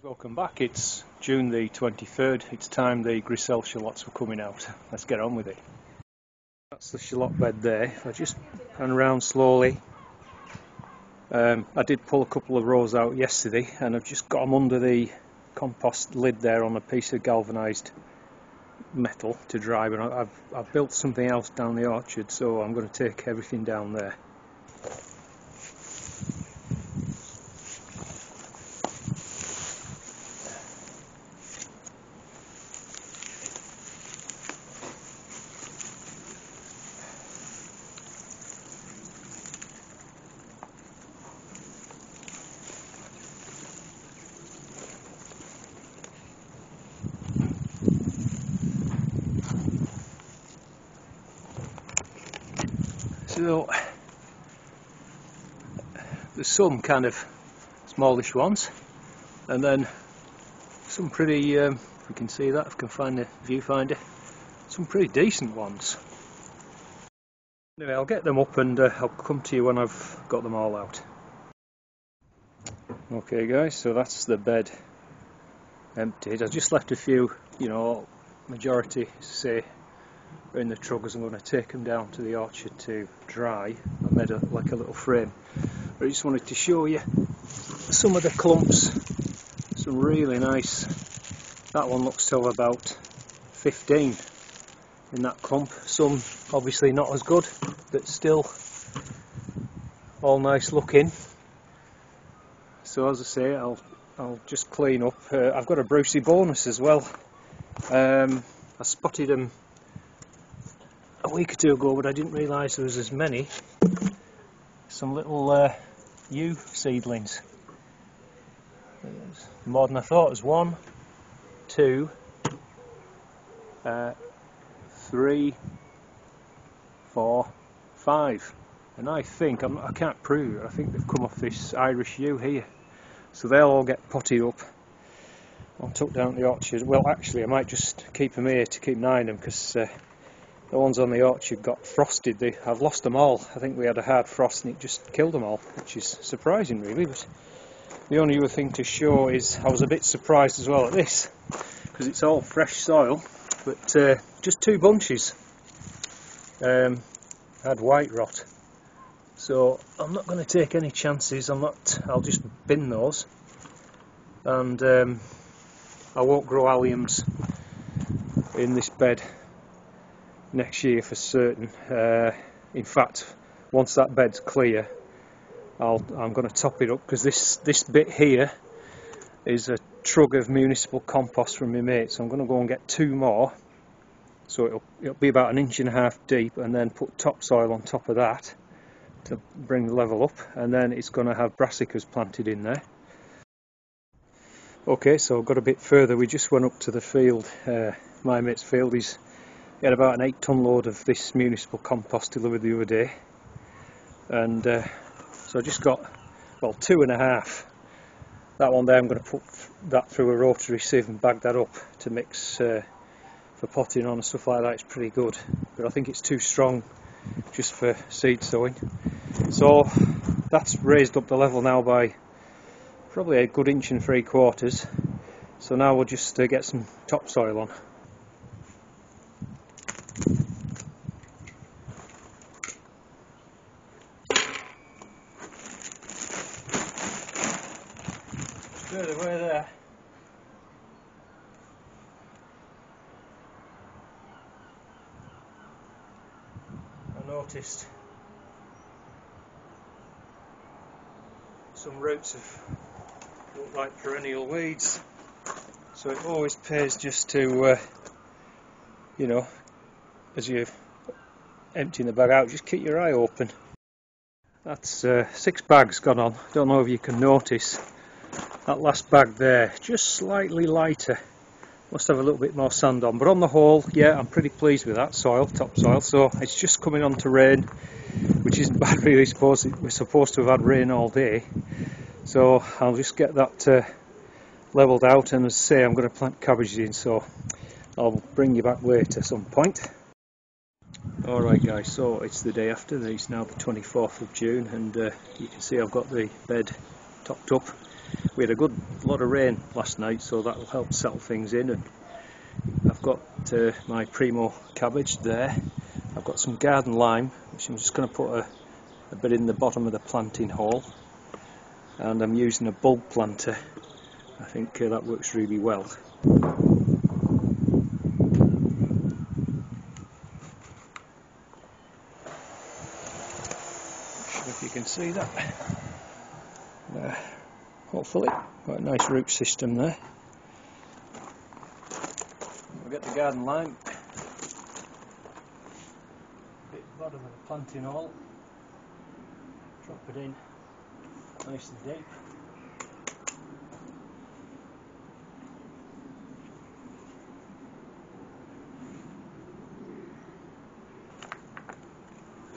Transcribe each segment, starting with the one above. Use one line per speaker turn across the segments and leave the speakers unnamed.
Welcome back. It's June the 23rd. It's time the Griselle shallots were coming out. Let's get on with it. That's the shallot bed there. If I just pan around slowly. I did pull a couple of rows out yesterday and I've just got them under the compost lid there on a piece of galvanised metal to dry, but I've built something else down the orchard, so I'm going to take everything down there. So there's some kind of smallish ones, and then some pretty, if we can see that, if I can find the viewfinder, some pretty decent ones. Anyway, I'll get them up and I'll come to you when I've got them all out. Okay guys, so that's the bed emptied. I just left a few, majority say in the truck, as I'm going to take them down to the orchard to dry. I made like a little frame, but I just wanted to show you some of the clumps. Some really nice. That one looks to have about 15 in that clump. Some obviously not as good, but still all nice looking. So as I say, I'll just clean up. I've got a Brucey bonus as well. I spotted them a week or two ago, but I didn't realise there was as many. Some little yew seedlings. There's more than I thought. There's 1, 2, 3, 4, 5, and I think I can't prove it. I think they've come off this Irish yew here, so they'll all get potted up and tucked down the orchard. Well, actually, I might just keep them here to keep an eye on them, because the ones on the orchard got frosted. I've lost them all. I think we had a hard frost and it just killed them all, which is surprising really. But the only other thing to show is I was a bit surprised as well at this, because it's all fresh soil, but just 2 bunches had white rot. So I'm not going to take any chances. I'll just bin those, and I won't grow alliums in this bed next year for certain. In fact, once that bed's clear, I'm going to top it up, because this bit here is a trug of municipal compost from my mate, so I'm going to go and get 2 more, so it'll be about 1.5 inches deep, and then put topsoil on top of that to bring the level up, and then it's going to have brassicas planted in there. Okay, so I've got a bit further. We just went up to the field, my mate's field. He had about an 8-ton load of this municipal compost delivered the other day, and so I just got, well, 2.5. That one there, I'm going to put that through a rotary sieve and bag that up to mix for potting on and stuff like that. It's pretty good, but I think it's too strong just for seed sowing. So that's raised up the level now by probably a good 1.75 inches. So now we'll just get some topsoil on. Further away there. I noticed some roots look like perennial weeds, so it always pays just to, as you're emptying the bag out, just keep your eye open. That's 6 bags gone on. Don't know if you can notice. That last bag there, just slightly lighter. Must have a little bit more sand on, but on the whole, yeah, I'm pretty pleased with that topsoil. So it's just coming on to rain, which isn't bad really. We're supposed to have had rain all day, so I'll just get that levelled out, and as I say, I'm going to plant cabbages in, so I'll bring you back later at some point. Alright guys, so it's the day after. It's now the 24th of June, and you can see I've got the bed topped up. we had a good lot of rain last night, so that will help settle things in. And I've got my primo cabbage there. I've got some garden lime, which I'm just going to put a bit in the bottom of the planting hole, and I'm using a bulb planter. I think that works really well. Not sure if you can see that. Hopefully, got a nice root system there. We'll get the garden lime, bit bottom of the planting hole, drop it in nice and deep.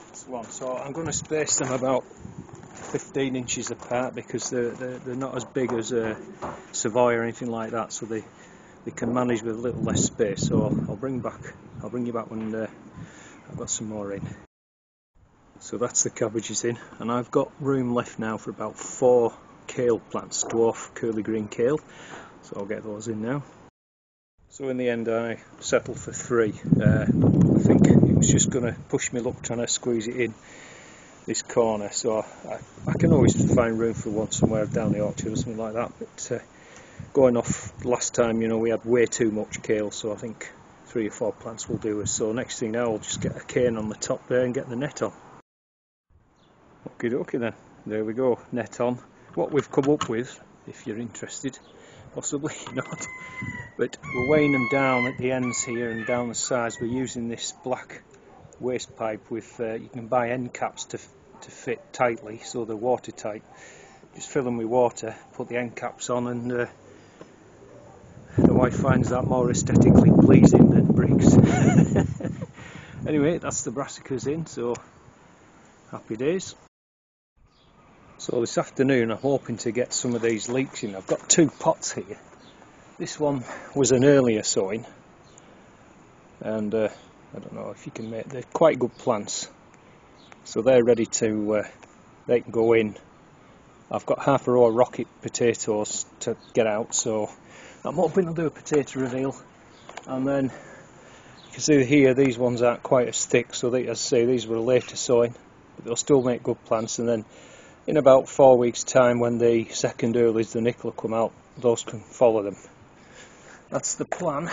That's one. So I'm going to space them about 15 inches apart because they're not as big as a Savoy or anything like that, so they can manage with a little less space. So I'll bring you back when I've got some more in. So that's the cabbages in, and I've got room left now for about 4 kale plants, dwarf curly green kale, so I'll get those in now. So in the end I settled for 3. I think it was just going to push me luck trying to squeeze it in this corner, so I can always find room for one somewhere down the orchard or something like that, but going off last time, you know, we had way too much kale, so I think 3 or 4 plants will do us. So next thing now, I'll just get a cane on the top there and get the net on. Okie dokie then, there we go, net on. What we've come up with, if you're interested, possibly not, but we're weighing them down at the ends here and down the sides. We're using this black waste pipe with, you can buy end caps to fit tightly, so they're watertight. Just fill them with water, put the end caps on, and the wife finds that more aesthetically pleasing than bricks. Anyway, that's the brassicas in, so happy days. So this afternoon I'm hoping to get some of these leeks in. I've got 2 pots here. This one was an earlier sowing, and I don't know if you can make, they're quite good plants, so they're ready to, they can go in. I've got half a row of rocket potatoes to get out, so I'm hoping I'll do a potato reveal. And then you can see here these ones aren't quite as thick, so they, as I say, these were a later sowing, but they'll still make good plants. And then in about 4 weeks time, when the second earlies, the nickel, will come out, those can follow them. That's the plan.